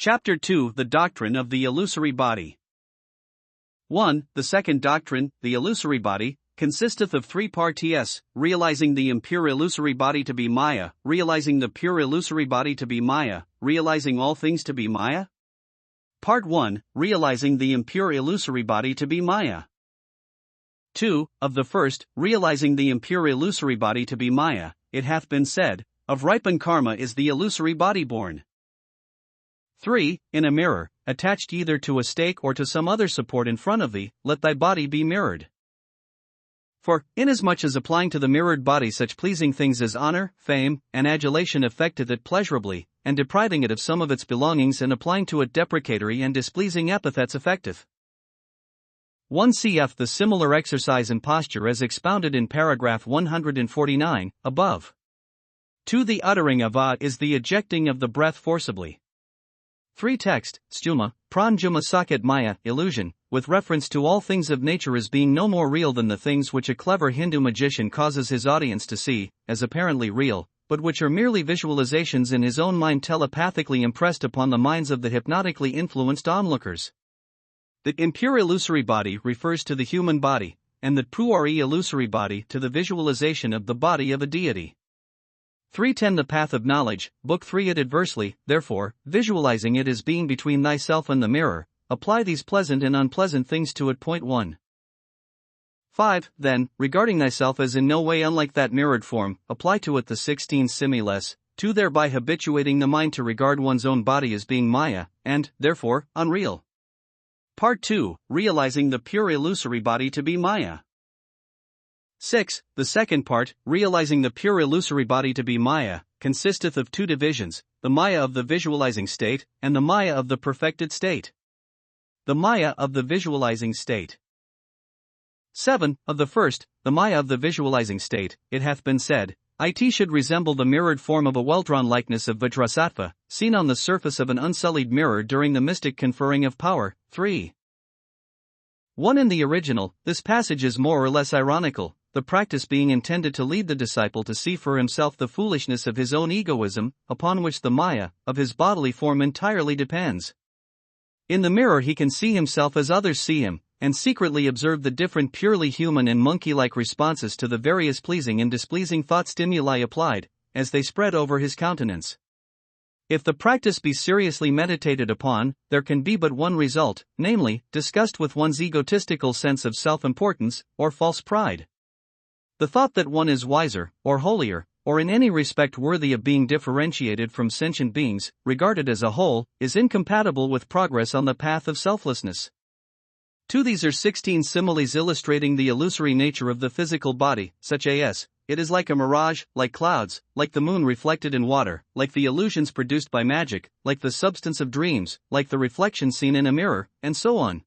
Chapter 2 The Doctrine of the Illusory Body. 1. The second doctrine, the illusory body, consisteth of three parts: realizing the impure illusory body to be Maya, realizing the pure illusory body to be Maya, realizing all things to be Maya. Part 1, realizing the impure illusory body to be Maya. 2. Of the first, realizing the impure illusory body to be Maya, it hath been said, of ripened karma is the illusory body born. 3. In a mirror, attached either to a stake or to some other support in front of thee, let thy body be mirrored. For, inasmuch as applying to the mirrored body such pleasing things as honor, fame, and adulation affecteth it pleasurably, and depriving it of some of its belongings and applying to it deprecatory and displeasing epithets affecteth. 1. Cf. the similar exercise and posture as expounded in paragraph 149, above. 2. The uttering of is the ejecting of the breath forcibly. 3. Text, Stuma, Pranjuma Saket Maya, illusion, with reference to all things of nature as being no more real than the things which a clever Hindu magician causes his audience to see, as apparently real, but which are merely visualizations in his own mind telepathically impressed upon the minds of the hypnotically influenced onlookers. The impure illusory body refers to the human body, and the pure illusory body to the visualization of the body of a deity. 3.10 The Path of Knowledge, Book 3. It adversely, therefore, visualizing it as being between thyself and the mirror, apply these pleasant and unpleasant things to it. 1. 5. Then, regarding thyself as in no way unlike that mirrored form, apply to it the 16 similes, 2. Thereby habituating the mind to regard one's own body as being Maya, and, therefore, unreal. Part 2, realizing the pure illusory body to be Maya. 6. The second part, realizing the pure illusory body to be Maya, consisteth of two divisions, the Maya of the visualizing state, and the Maya of the perfected state. The Maya of the visualizing state. 7. Of the first, the Maya of the visualizing state, it hath been said, it should resemble the mirrored form of a well-drawn likeness of Vajrasattva, seen on the surface of an unsullied mirror during the mystic conferring of power. 3. 1. In the original, this passage is more or less ironical, the practice being intended to lead the disciple to see for himself the foolishness of his own egoism, upon which the Maya of his bodily form entirely depends. In the mirror he can see himself as others see him, and secretly observe the different purely human and monkey-like responses to the various pleasing and displeasing thought stimuli applied, as they spread over his countenance. If the practice be seriously meditated upon, there can be but one result, namely, disgust with one's egotistical sense of self-importance, or false pride. The thought that one is wiser, or holier, or in any respect worthy of being differentiated from sentient beings, regarded as a whole, is incompatible with progress on the path of selflessness. 2. These are 16 similes illustrating the illusory nature of the physical body, such as, it is like a mirage, like clouds, like the moon reflected in water, like the illusions produced by magic, like the substance of dreams, like the reflection seen in a mirror, and so on.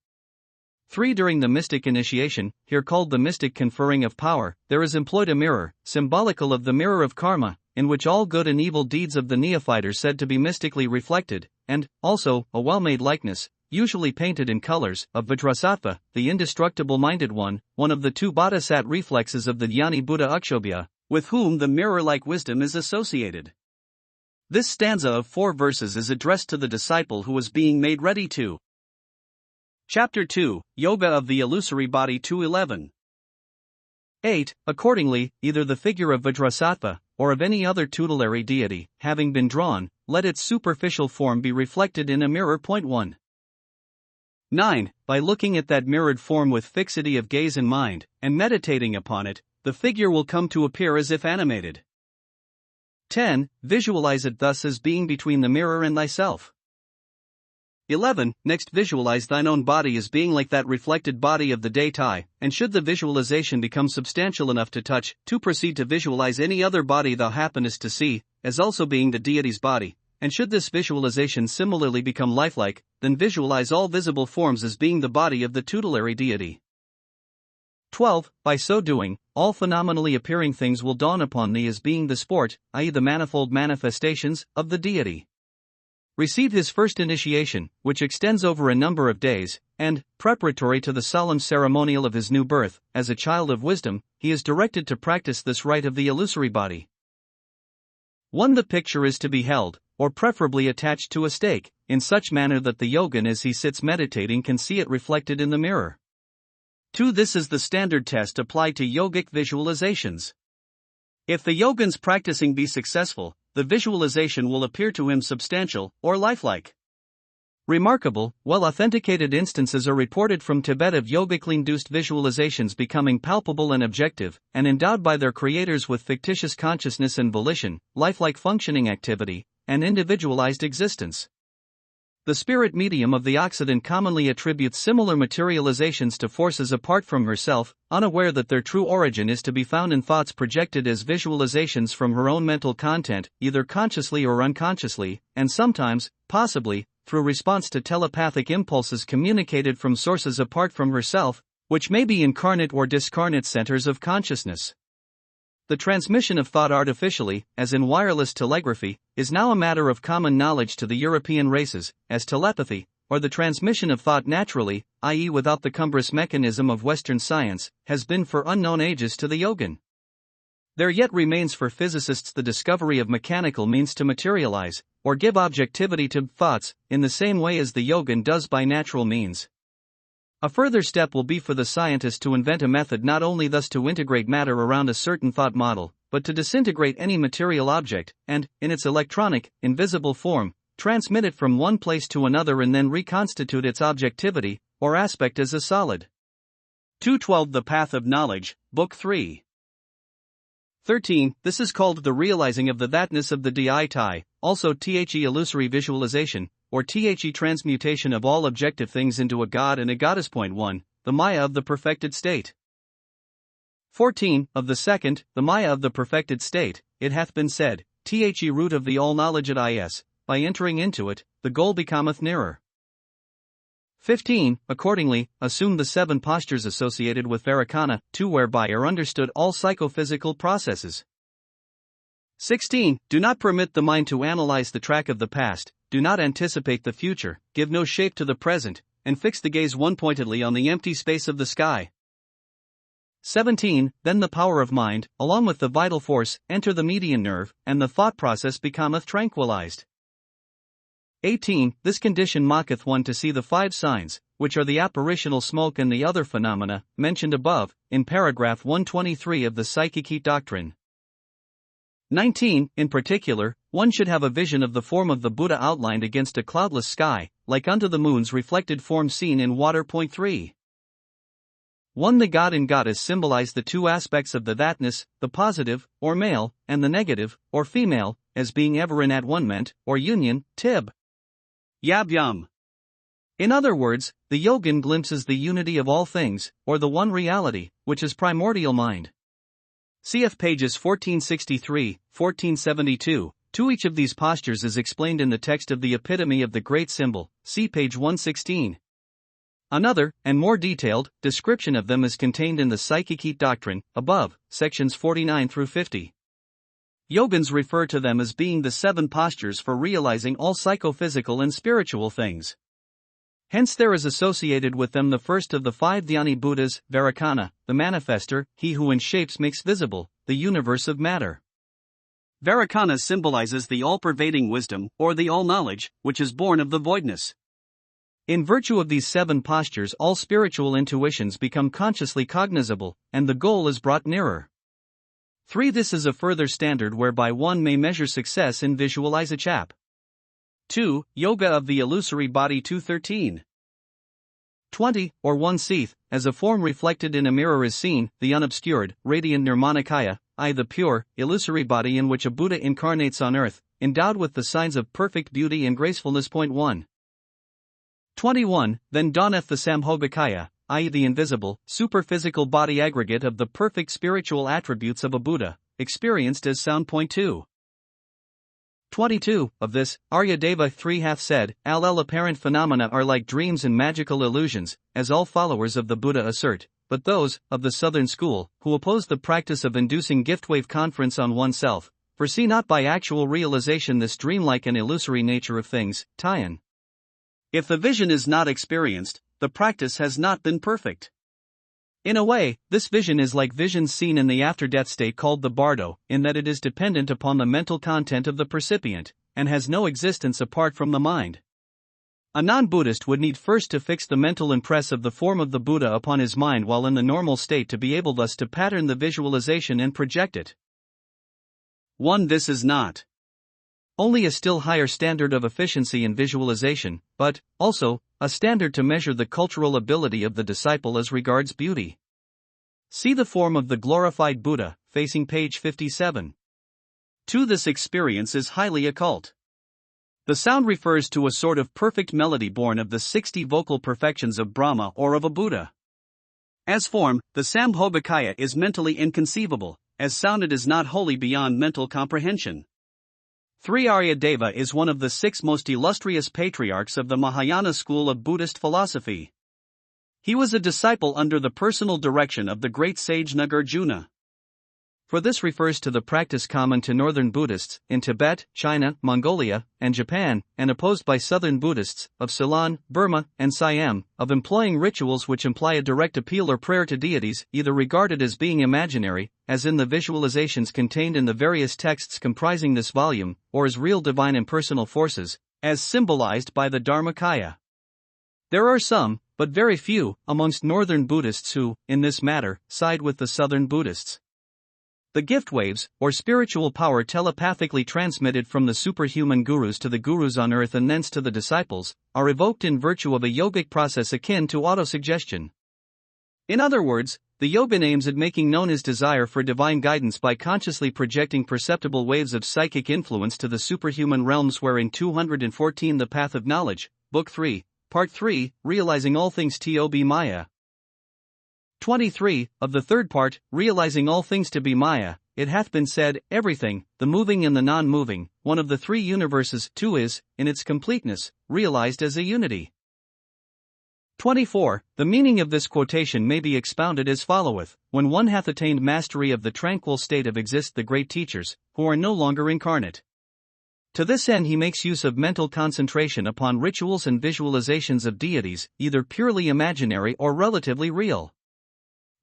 3. During the mystic initiation, here called the mystic conferring of power, there is employed a mirror, symbolical of the mirror of karma, in which all good and evil deeds of the neophyte are said to be mystically reflected, and, also, a well-made likeness, usually painted in colors, of Vajrasattva, the indestructible-minded one of the two bodhisat reflexes of the Jnani Buddha Akshobhya, with whom the mirror-like wisdom is associated. This stanza of 4 verses is addressed to the disciple who is being made ready to. Chapter 2, Yoga of the Illusory Body 2:11. 8. Accordingly, either the figure of Vajrasattva, or of any other tutelary deity, having been drawn, let its superficial form be reflected in a mirror. 1. 9. By looking at that mirrored form with fixity of gaze and mind, and meditating upon it, the figure will come to appear as if animated. 10. Visualize it thus as being between the mirror and thyself. 11. Next visualize thine own body as being like that reflected body of the deity, and should the visualization become substantial enough to touch, to proceed to visualize any other body thou happenest to see, as also being the deity's body, and should this visualization similarly become lifelike, then visualize all visible forms as being the body of the tutelary deity. 12. By so doing, all phenomenally appearing things will dawn upon thee as being the sport, i.e. the manifold manifestations, of the deity. Receive his first initiation, which extends over a number of days, and, preparatory to the solemn ceremonial of his new birth, as a child of wisdom, he is directed to practice this rite of the illusory body. 1. The picture is to be held, or preferably attached to a stake, in such manner that the yogin as he sits meditating can see it reflected in the mirror. 2. This is the standard test applied to yogic visualizations. If the yogin's practicing be successful, the visualization will appear to him substantial or lifelike. Remarkable, well-authenticated instances are reported from Tibet of yogically induced visualizations becoming palpable and objective, and endowed by their creators with fictitious consciousness and volition, lifelike functioning activity, and individualized existence. The spirit medium of the Occident commonly attributes similar materializations to forces apart from herself, unaware that their true origin is to be found in thoughts projected as visualizations from her own mental content, either consciously or unconsciously, and sometimes, possibly, through response to telepathic impulses communicated from sources apart from herself, which may be incarnate or discarnate centers of consciousness. The transmission of thought artificially, as in wireless telegraphy, is now a matter of common knowledge to the European races, as telepathy, or the transmission of thought naturally, i.e., without the cumbrous mechanism of Western science, has been for unknown ages to the yogin. There yet remains for physicists the discovery of mechanical means to materialize, or give objectivity to thoughts, in the same way as the yogin does by natural means. A further step will be for the scientist to invent a method not only thus to integrate matter around a certain thought model, but to disintegrate any material object, and, in its electronic, invisible form, transmit it from one place to another and then reconstitute its objectivity, or aspect as a solid. 212 The Path of Knowledge, Book 3. 13. This is called the realizing of the thatness of the Di-Tai, also The illusory visualization, or The transmutation of all objective things into a god and a goddess. 1. The Maya of the perfected state. 14. Of the second, the Maya of the perfected state, it hath been said, The root of the all knowledge at is, by entering into it, the goal becometh nearer. 15. Accordingly, assume the 7 postures associated with Vairocana, 2 whereby are understood all psychophysical processes. 16. Do not permit the mind to analyze the track of the past, do not anticipate the future, give no shape to the present, and fix the gaze one-pointedly on the empty space of the sky. 17. Then the power of mind, along with the vital force, enter the median nerve, and the thought process becometh tranquilized. 18. This condition maketh one to see the 5 signs, which are the apparitional smoke and the other phenomena, mentioned above, in paragraph 123 of the Psychic Heat Doctrine. 19. In particular, one should have a vision of the form of the Buddha outlined against a cloudless sky, like unto the moon's reflected form seen in water. 3. 1. The god and goddess symbolize the 2 aspects of the thatness, the positive, or male, and the negative, or female, as being ever in at-one-ment, or union, tib. Yab yum. In other words, the yogin glimpses the unity of all things, or the one reality, which is primordial mind. Cf. pages 1463, 1472. To each of these postures is explained in the text of the Epitome of the Great Symbol, see page 116. Another, and more detailed, description of them is contained in the Psychic Heat Doctrine, above, sections 49 through 50. Yogins refer to them as being the 7 postures for realizing all psychophysical and spiritual things. Hence there is associated with them the first of the 5 Dhyani Buddhas, Vairocana, the manifester, he who in shapes makes visible the universe of matter. Vairocana symbolizes the all-pervading wisdom, or the all-knowledge, which is born of the voidness. In virtue of these 7 postures all spiritual intuitions become consciously cognizable, and the goal is brought nearer. 3. This is a further standard whereby one may measure success in visualize a chap. 2. Yoga of the illusory body. 213. 20. Or one seeth, as a form reflected in a mirror is seen, the unobscured, radiant Nirmanakaya, i.e. the pure, illusory body in which a Buddha incarnates on earth, endowed with the signs of perfect beauty and gracefulness. 1. 21. Then dawneth the Sambhogakaya, i.e. the invisible, superphysical body aggregate of the perfect spiritual attributes of a Buddha, experienced as sound. 2. 22. Of this, Aryadeva 3 hath said, all apparent phenomena are like dreams and magical illusions, as all followers of the Buddha assert, but those, of the Southern school, who oppose the practice of inducing giftwave conference on oneself, foresee not by actual realization this dreamlike and illusory nature of things. Tie-in. If the vision is not experienced, the practice has not been perfect. In a way, this vision is like visions seen in the after-death state called the bardo, in that it is dependent upon the mental content of the percipient, and has no existence apart from the mind. A non-Buddhist would need first to fix the mental impress of the form of the Buddha upon his mind while in the normal state to be able thus to pattern the visualization and project it. 1. This is not only a still higher standard of efficiency in visualization, but, also, a standard to measure the cultural ability of the disciple as regards beauty. See the form of the glorified Buddha, facing page 57. 2. This experience is highly occult. The sound refers to a sort of perfect melody born of the 60 vocal perfections of Brahma or of a Buddha. As form, the Sambhogakaya is mentally inconceivable, as sound it is not wholly beyond mental comprehension. 3. Aryadeva is one of the 6 most illustrious patriarchs of the Mahayana school of Buddhist philosophy. He was a disciple under the personal direction of the great sage Nagarjuna. For this refers to the practice common to northern Buddhists, in Tibet, China, Mongolia, and Japan, and opposed by southern Buddhists, of Ceylon, Burma, and Siam, of employing rituals which imply a direct appeal or prayer to deities, either regarded as being imaginary, as in the visualizations contained in the various texts comprising this volume, or as real divine impersonal forces, as symbolized by the Dharmakaya. There are some, but very few, amongst northern Buddhists who, in this matter, side with the southern Buddhists. The gift waves, or spiritual power telepathically transmitted from the superhuman gurus to the gurus on earth and thence to the disciples, are evoked in virtue of a yogic process akin to autosuggestion. In other words, the yogin aims at making known his desire for divine guidance by consciously projecting perceptible waves of psychic influence to the superhuman realms wherein 214 The Path of Knowledge, Book 3, Part 3, Realizing All Things Tob Maya. 23, of the third part, Realizing All Things to be Maya, it hath been said, everything, the moving and the non-moving, one of the 3 universes, 2 is, in its completeness, realized as a unity. 24, the meaning of this quotation may be expounded as followeth: when one hath attained mastery of the tranquil state of exist the great teachers, who are no longer incarnate. To this end he makes use of mental concentration upon rituals and visualizations of deities, either purely imaginary or relatively real.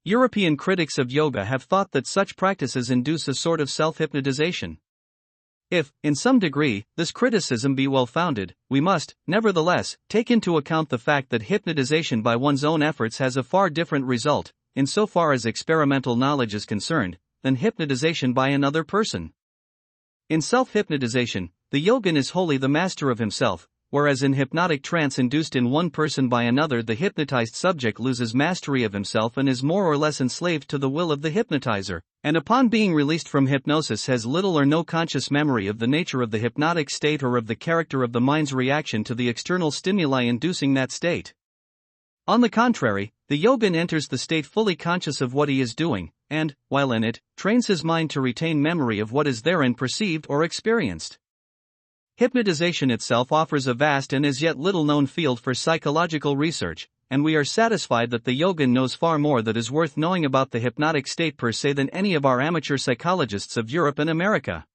European critics of yoga have thought that such practices induce a sort of self-hypnotization. If, in some degree, this criticism be well-founded, we must, nevertheless, take into account the fact that hypnotization by one's own efforts has a far different result, insofar as experimental knowledge is concerned, than hypnotization by another person. In self-hypnotization, the yogin is wholly the master of himself, whereas in hypnotic trance induced in one person by another the hypnotized subject loses mastery of himself and is more or less enslaved to the will of the hypnotizer, and upon being released from hypnosis has little or no conscious memory of the nature of the hypnotic state or of the character of the mind's reaction to the external stimuli inducing that state. On the contrary, the yogin enters the state fully conscious of what he is doing, and, while in it, trains his mind to retain memory of what is therein perceived or experienced. Hypnotization itself offers a vast and as yet little-known field for psychological research, and we are satisfied that the yogin knows far more that is worth knowing about the hypnotic state per se than any of our amateur psychologists of Europe and America.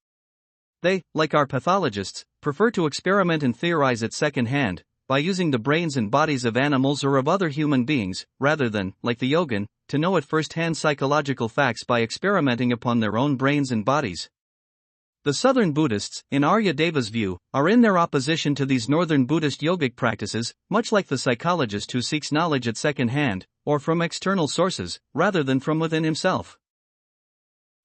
They, like our pathologists, prefer to experiment and theorize at second hand, by using the brains and bodies of animals or of other human beings, rather than, like the yogin, to know at first-hand psychological facts by experimenting upon their own brains and bodies. The southern Buddhists, in Aryadeva's view, are in their opposition to these northern Buddhist yogic practices, much like the psychologist who seeks knowledge at second hand, or from external sources, rather than from within himself.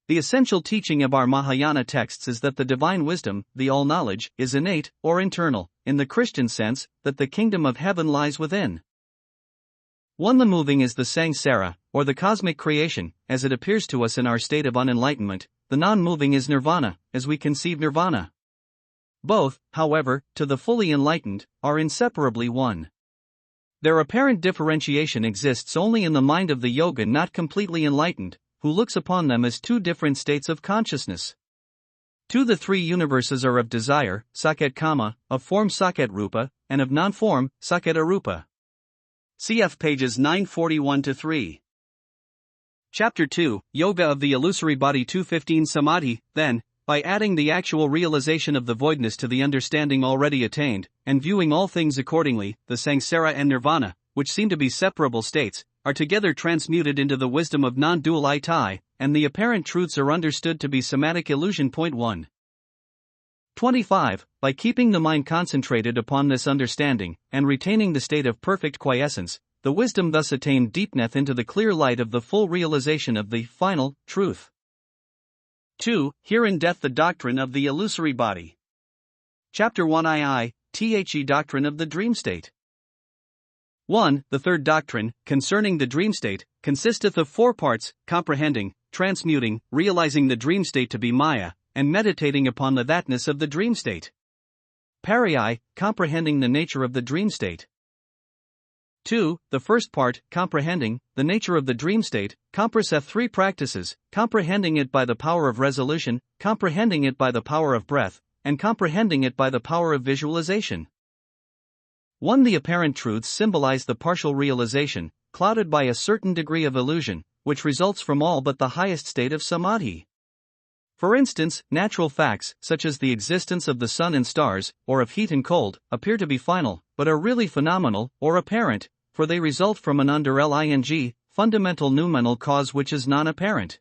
The essential teaching of our Mahayana texts is that the divine wisdom, the all-knowledge, is innate, or internal, in the Christian sense, that the kingdom of heaven lies within. 1. The moving is the samsara, or the cosmic creation, as it appears to us in our state of unenlightenment. The non-moving is nirvana, as we conceive nirvana. Both, however, to the fully enlightened, are inseparably one. Their apparent differentiation exists only in the mind of the yogin not completely enlightened, who looks upon them as 2 different states of consciousness. 2. The 3 universes are of desire, saket kama, of form saket rupa, and of non-form, saket arupa. Cf. pages 941-3. Chapter 2, Yoga of the Illusory Body 215 Samadhi. Then, by adding the actual realization of the voidness to the understanding already attained, and viewing all things accordingly, the samsara and nirvana, which seem to be separable states, are together transmuted into the wisdom of non-dual I, and the apparent truths are understood to be somatic illusion. 1. 25. By keeping the mind concentrated upon this understanding, and retaining the state of perfect quiescence, the wisdom thus attained deepeneth into the clear light of the full realization of the final truth. 2. Herein doth the doctrine of the illusory body. Chapter 1 The doctrine of the dream state. 1. The third doctrine, concerning the dream state, consisteth of 4 parts: comprehending, transmuting, realizing the dream state to be Maya, and meditating upon the thatness of the dream state. Pari, comprehending the nature of the dream state. 2. The first part, comprehending the nature of the dream state, comprehenseth 3 practices: comprehending it by the power of resolution, comprehending it by the power of breath, and comprehending it by the power of visualization. 1. The apparent truths symbolize the partial realization, clouded by a certain degree of illusion, which results from all but the highest state of samadhi. For instance, natural facts, such as the existence of the sun and stars, or of heat and cold, appear to be final, but are really phenomenal, or apparent, for they result from an underlying, fundamental noumenal cause which is non-apparent.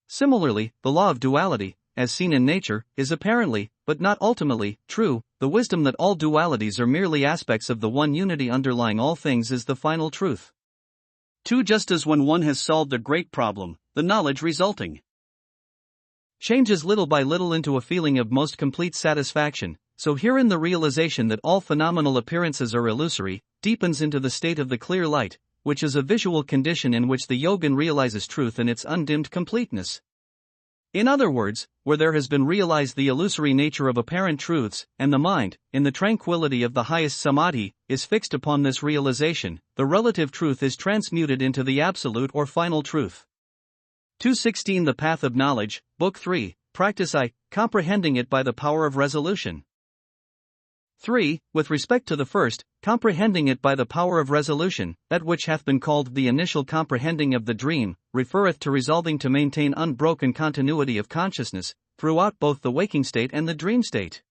Similarly, the law of duality, as seen in nature, is apparently, but not ultimately, true. The wisdom that all dualities are merely aspects of the one unity underlying all things is the final truth. 2. Just as when one has solved a great problem, the knowledge resulting changes little by little into a feeling of most complete satisfaction, so herein the realization that all phenomenal appearances are illusory deepens into the state of the clear light, which is a visual condition in which the yogin realizes truth in its undimmed completeness. In other words, where there has been realized the illusory nature of apparent truths, and the mind, in the tranquility of the highest samadhi, is fixed upon this realization, the relative truth is transmuted into the absolute or final truth. 216 The Path of Knowledge, Book 3, Practice I, comprehending it by the power of resolution. 3. With respect to the first, comprehending it by the power of resolution, that which hath been called the initial comprehending of the dream, referreth to resolving to maintain unbroken continuity of consciousness, throughout both the waking state and the dream state.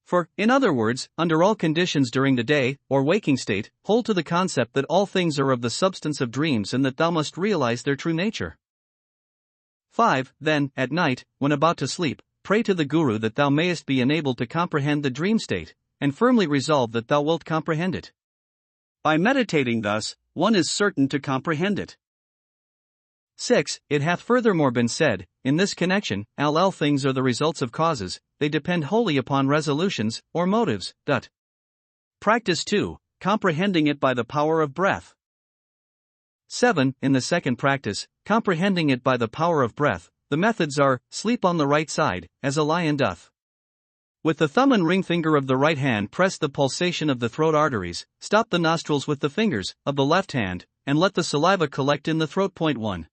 For, in other words, under all conditions during the day, or waking state, hold to the concept that all things are of the substance of dreams and that thou must realize their true nature. 5. Then, at night, when about to sleep, pray to the Guru that thou mayest be enabled to comprehend the dream state, and firmly resolve that thou wilt comprehend it. By meditating thus, one is certain to comprehend it. 6. It hath furthermore been said, in this connection, all things are the results of causes, they depend wholly upon resolutions, or motives. Practice 2, comprehending it by the power of breath. 7. In the second practice, comprehending it by the power of breath, the methods are: sleep on the right side, as a lion doth. With the thumb and ring finger of the right hand press the pulsation of the throat arteries, stop the nostrils with the fingers of the left hand, and let the saliva collect in the throat. 1.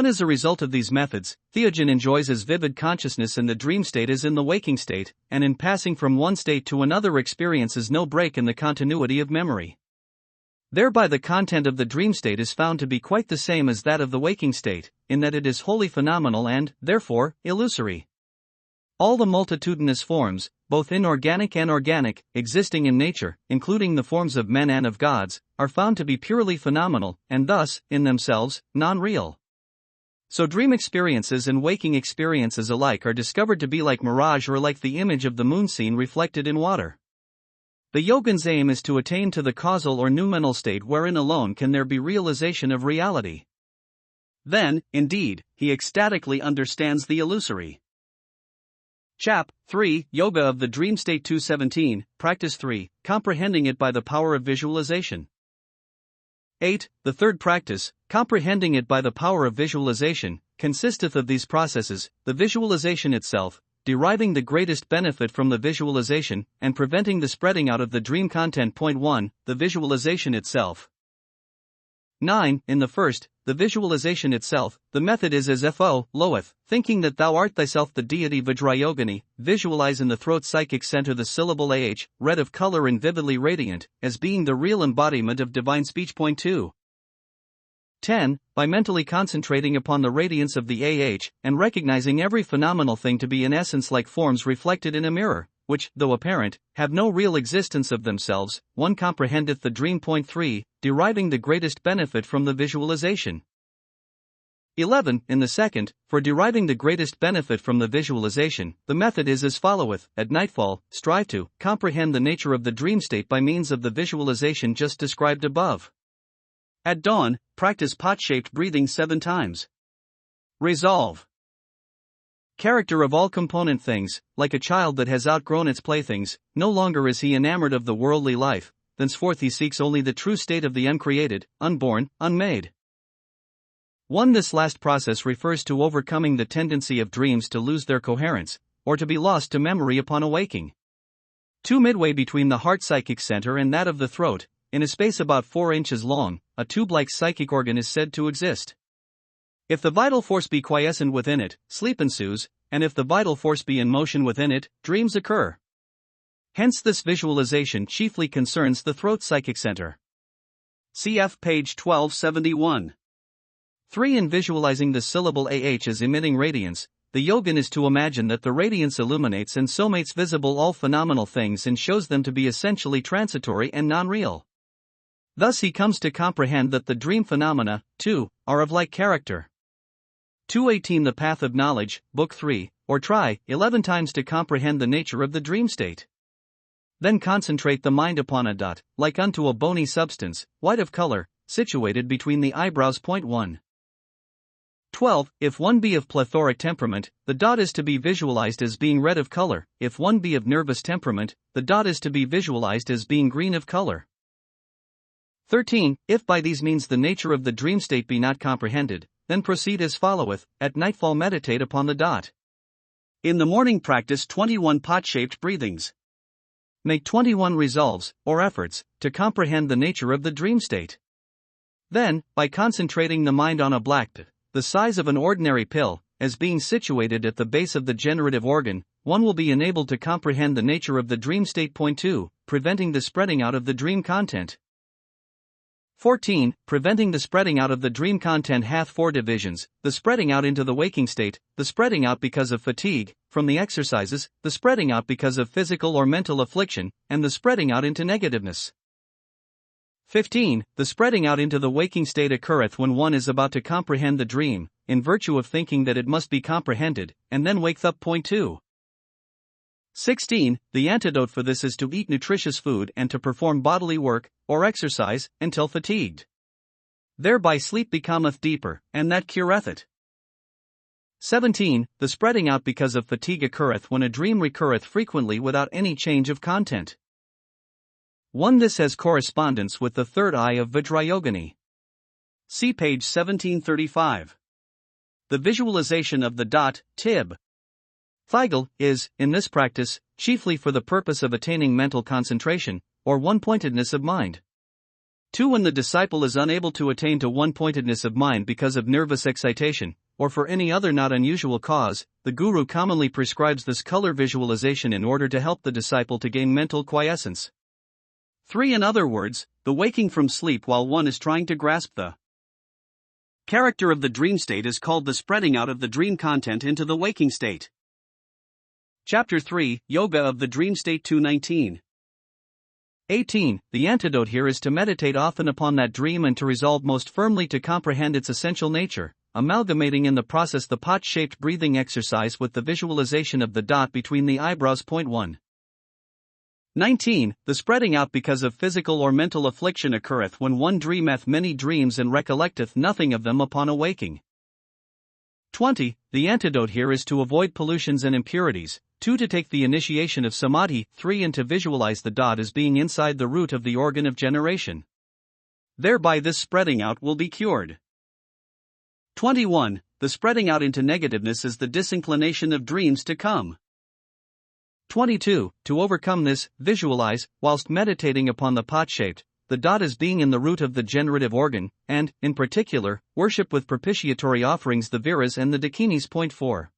As a result of these methods, Theogen enjoys as vivid consciousness in the dream state as in the waking state, and in passing from one state to another experiences no break in the continuity of memory. Thereby the content of the dream state is found to be quite the same as that of the waking state, in that it is wholly phenomenal and, therefore, illusory. All the multitudinous forms, both inorganic and organic, existing in nature, including the forms of men and of gods, are found to be purely phenomenal, and thus, in themselves, non-real. So dream experiences and waking experiences alike are discovered to be like mirage or like the image of the moon seen reflected in water. The yogin's aim is to attain to the causal or noumenal state wherein alone can there be realization of reality. Then, indeed, he ecstatically understands the illusory. Chap. 3, Yoga of the Dream State. 217, Practice 3, comprehending it by the power of visualization. 8. The third practice, comprehending it by the power of visualization, consisteth of these processes: the visualization itself, deriving the greatest benefit from the visualization, and preventing the spreading out of the dream content. 1. The visualization itself. 9. In the first, the visualization itself, the method is as if Loeth, thinking that thou art thyself the deity Vajrayogini, visualize in the throat psychic center the syllable red of color and vividly radiant, as being the real embodiment of divine speech. 2. 10. By mentally concentrating upon the radiance of the and recognizing every phenomenal thing to be in essence like forms reflected in a mirror, which, though apparent, have no real existence of themselves, one comprehendeth the dream. Point 3, deriving the greatest benefit from the visualization. 11. In the second, for deriving the greatest benefit from the visualization, the method is as followeth: at nightfall, strive to comprehend the nature of the dream state by means of the visualization just described above. At dawn, practice pot-shaped breathing 7 times. Resolve. Character of all component things, like a child that has outgrown its playthings, no longer is he enamored of the worldly life, thenceforth he seeks only the true state of the uncreated, unborn, unmade. 1. This last process refers to overcoming the tendency of dreams to lose their coherence, or to be lost to memory upon awaking. 2. Midway between the heart psychic center and that of the throat, in a space about 4 inches long, a tube-like psychic organ is said to exist. If the vital force be quiescent within it, sleep ensues, and if the vital force be in motion within it, dreams occur. Hence this visualization chiefly concerns the throat psychic center. Cf. page 1271. 3. In visualizing the syllable AH as emitting radiance, the yogin is to imagine that the radiance illuminates and so makes visible all phenomenal things and shows them to be essentially transitory and non-real. Thus he comes to comprehend that the dream phenomena, too, are of like character. 218. The Path of Knowledge, Book 3, or try 11 times to comprehend the nature of the dream state. Then concentrate the mind upon a dot, like unto a bony substance, white of color, situated between the eyebrows. Point 1. 12. If one be of plethoric temperament, the dot is to be visualized as being red of color. If one be of nervous temperament, the dot is to be visualized as being green of color. 13. If by these means the nature of the dream state be not comprehended, then proceed as followeth: at nightfall meditate upon the dot. In the morning practice 21 pot-shaped breathings. Make 21 resolves, or efforts, to comprehend the nature of the dream state. Then, by concentrating the mind on a black dot, the size of an ordinary pill, as being situated at the base of the generative organ, one will be enabled to comprehend the nature of the dream state. Point 2, preventing the spreading out of the dream content. 14. Preventing the spreading out of the dream content hath 4 divisions: the spreading out into the waking state, the spreading out because of fatigue from the exercises, the spreading out because of physical or mental affliction, and the spreading out into negativeness. 15. The spreading out into the waking state occurreth when one is about to comprehend the dream, in virtue of thinking that it must be comprehended, and then waketh up. Point 2. 16. The antidote for this is to eat nutritious food and to perform bodily work, or exercise, until fatigued. Thereby sleep becometh deeper, and that cureth it. 17. The spreading out because of fatigue occurreth when a dream recurreth frequently without any change of content. 1. This has correspondence with the third eye of Vajrayogini. See page 1735. The visualization of the dot, tib. Thigel, is, in this practice, chiefly for the purpose of attaining mental concentration, or one-pointedness of mind. 2. When the disciple is unable to attain to one-pointedness of mind because of nervous excitation, or for any other not unusual cause, the guru commonly prescribes this color visualization in order to help the disciple to gain mental quiescence. 3. In other words, the waking from sleep while one is trying to grasp the character of the dream state is called the spreading out of the dream content into the waking state. Chapter 3, Yoga of the Dream State 219. 18. The antidote here is to meditate often upon that dream and to resolve most firmly to comprehend its essential nature, amalgamating in the process the pot-shaped breathing exercise with the visualization of the dot between the eyebrows. Point 1. 19. The spreading out because of physical or mental affliction occurreth when one dreameth many dreams and recollecteth nothing of them upon awaking. 20. The antidote here is to avoid pollutions and impurities. 2. To take the initiation of samadhi. 3. And to visualize the dot as being inside the root of the organ of generation. Thereby this spreading out will be cured. 21. The spreading out into negativeness is the disinclination of dreams to come. 22. To overcome this, visualize, whilst meditating upon the pot-shaped, the dot as being in the root of the generative organ, and, in particular, worship with propitiatory offerings the viras and the dakinis. Point 4.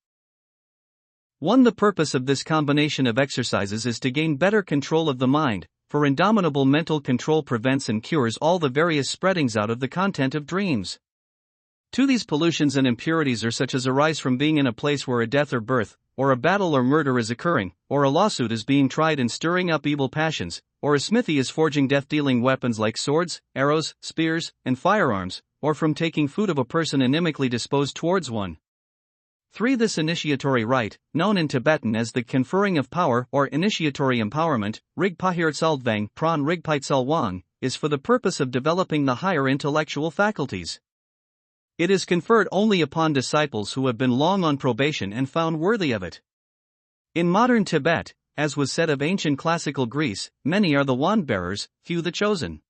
1. The purpose of this combination of exercises is to gain better control of the mind, for indomitable mental control prevents and cures all the various spreadings out of the content of dreams. 2. These pollutions and impurities are such as arise from being in a place where a death or birth, or a battle or murder is occurring, or a lawsuit is being tried and stirring up evil passions, or a smithy is forging death-dealing weapons like swords, arrows, spears, and firearms, or from taking food of a person inimically disposed towards one. 3. This initiatory rite, known in Tibetan as the conferring of power or initiatory empowerment, Rigpahirtsalvang Pran Rigpaitsalwang, is for the purpose of developing the higher intellectual faculties. It is conferred only upon disciples who have been long on probation and found worthy of it. In modern Tibet, as was said of ancient classical Greece, many are the wand-bearers, few the chosen.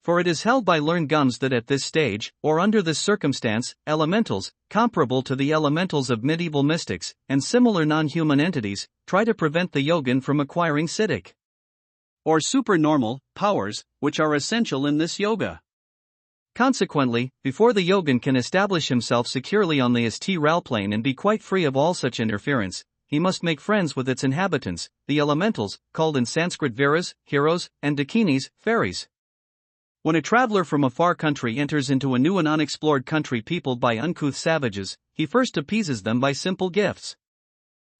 For it is held by learned gums that at this stage, or under this circumstance, elementals, comparable to the elementals of medieval mystics, and similar non-human entities, try to prevent the yogin from acquiring siddhic, or supernormal, powers, which are essential in this yoga. Consequently, before the yogin can establish himself securely on the astral plane and be quite free of all such interference, he must make friends with its inhabitants, the elementals, called in Sanskrit viras, heroes, and dakinis, fairies. When a traveler from a far country enters into a new and unexplored country peopled by uncouth savages, he first appeases them by simple gifts.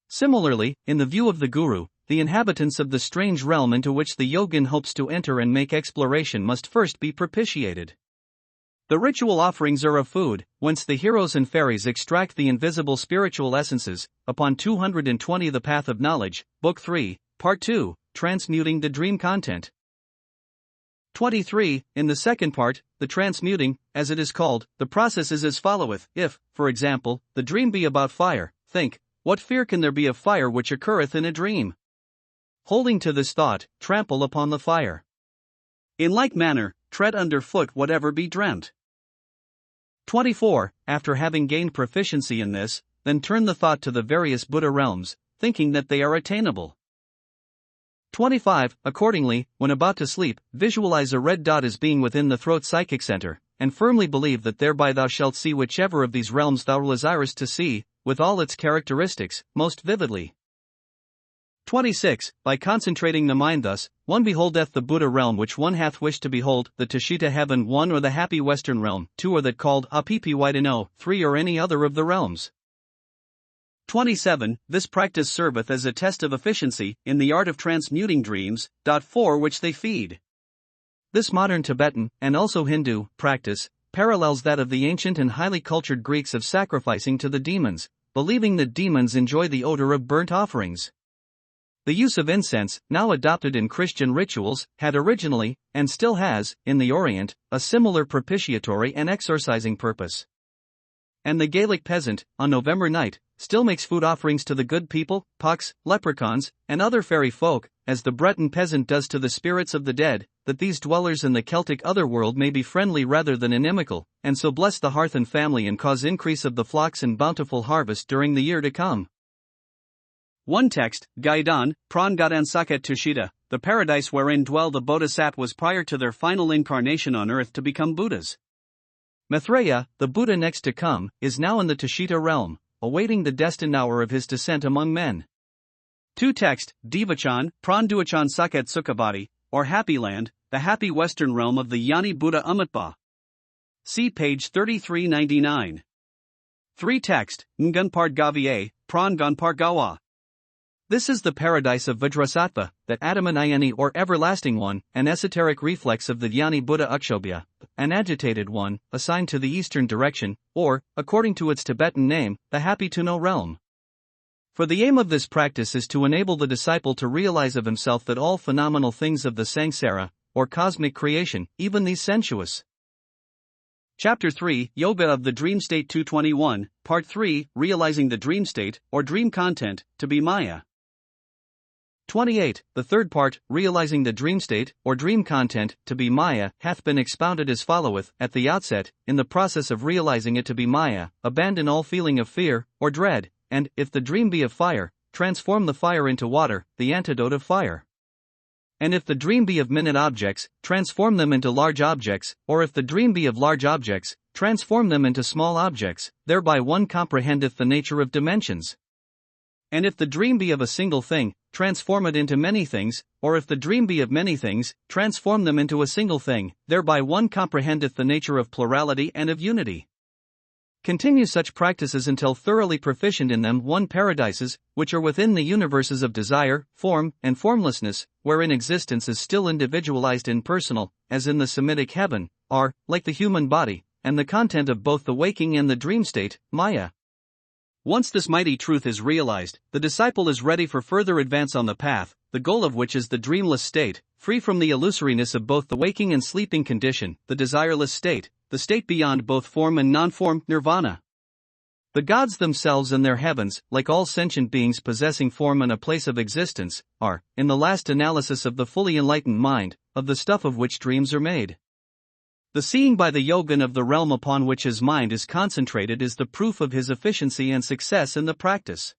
Similarly, in the view of the Guru, the inhabitants of the strange realm into which the yogin hopes to enter and make exploration must first be propitiated. The ritual offerings are of food, whence the heroes and fairies extract the invisible spiritual essences. Upon 220 The Path of Knowledge, Book 3, Part 2, Transmuting the Dream Content. 23. In the second part, the transmuting, as it is called, the process is as followeth. If, for example, the dream be about fire, think, what fear can there be of fire which occurreth in a dream? Holding to this thought, trample upon the fire. In like manner, tread under foot whatever be dreamt. 24. After having gained proficiency in this, then turn the thought to the various Buddha realms, thinking that they are attainable. 25. Accordingly, when about to sleep, visualize a red dot as being within the throat psychic center, and firmly believe that thereby thou shalt see whichever of these realms thou desirest to see, with all its characteristics, most vividly. 26. By concentrating the mind thus, one beholdeth the Buddha realm which one hath wished to behold, the Tushita heaven 1 or the happy western realm 2 or that called Apipiwaidano 3 or any other of the realms. 27. This practice serveth as a test of efficiency in the art of transmuting dreams. 4 Which they feed. This modern Tibetan, and also Hindu, practice parallels that of the ancient and highly cultured Greeks of sacrificing to the demons, believing that demons enjoy the odor of burnt offerings. The use of incense, now adopted in Christian rituals, had originally, and still has, in the Orient, a similar propitiatory and exorcising purpose. And the Gaelic peasant, on November night, still makes food offerings to the good people, pucks, leprechauns, and other fairy folk, as the Breton peasant does to the spirits of the dead, that these dwellers in the Celtic otherworld may be friendly rather than inimical, and so bless the hearth and family and cause increase of the flocks and bountiful harvest during the year to come. 1 Text, Gaidan, Prangadan Saket Tushita, the paradise wherein dwell the bodhisattvas prior to their final incarnation on earth to become Buddhas. Maitreya, the Buddha next to come, is now in the Tushita realm, awaiting the destined hour of his descent among men. 2 Text, Devachan, Pranduachan Saket Sukhavati, or Happy Land, the happy western realm of the Yani Buddha Amitba. See page 3399. 3 Text, Nganpargavier, Pranganpargawa. This is the paradise of Vajrasattva, that Adamanayani or everlasting one, an esoteric reflex of the Dhyani Buddha Akshobhya, an agitated one, assigned to the eastern direction, or, according to its Tibetan name, the happy to know realm. For the aim of this practice is to enable the disciple to realize of himself that all phenomenal things of the samsara, or cosmic creation, even these sensuous. Chapter 3, Yoga of the Dream State 221, Part 3, Realizing the Dream State, or Dream Content, to be Maya. 28. The third part, Realizing the Dream State, or Dream Content, to be Maya, hath been expounded as followeth. At the outset, in the process of realizing it to be Maya, abandon all feeling of fear, or dread, and, if the dream be of fire, transform the fire into water, the antidote of fire. And if the dream be of minute objects, transform them into large objects, or if the dream be of large objects, transform them into small objects, thereby one comprehendeth the nature of dimensions. And if the dream be of a single thing, transform it into many things, or if the dream be of many things, transform them into a single thing, thereby one comprehendeth the nature of plurality and of unity. Continue such practices until thoroughly proficient in them. 1. Paradises, which are within the universes of desire, form, and formlessness, wherein existence is still individualized and personal, as in the Semitic heaven, are, like the human body, and the content of both the waking and the dream state, Maya. Once this mighty truth is realized, the disciple is ready for further advance on the path, the goal of which is the dreamless state, free from the illusoriness of both the waking and sleeping condition, the desireless state, the state beyond both form and non-form, nirvana. The gods themselves and their heavens, like all sentient beings possessing form and a place of existence, are, in the last analysis of the fully enlightened mind, of the stuff of which dreams are made. The seeing by the yogin of the realm upon which his mind is concentrated is the proof of his efficiency and success in the practice.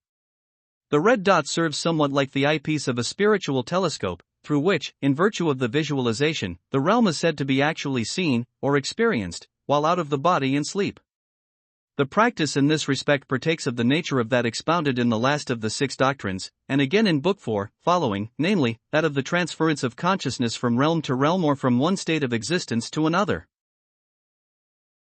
The red dot serves somewhat like the eyepiece of a spiritual telescope, through which, in virtue of the visualization, the realm is said to be actually seen, or experienced, while out of the body in sleep. The practice in this respect partakes of the nature of that expounded in the last of the 6 doctrines, and again in Book 4, following, namely, that of the transference of consciousness from realm to realm or from one state of existence to another.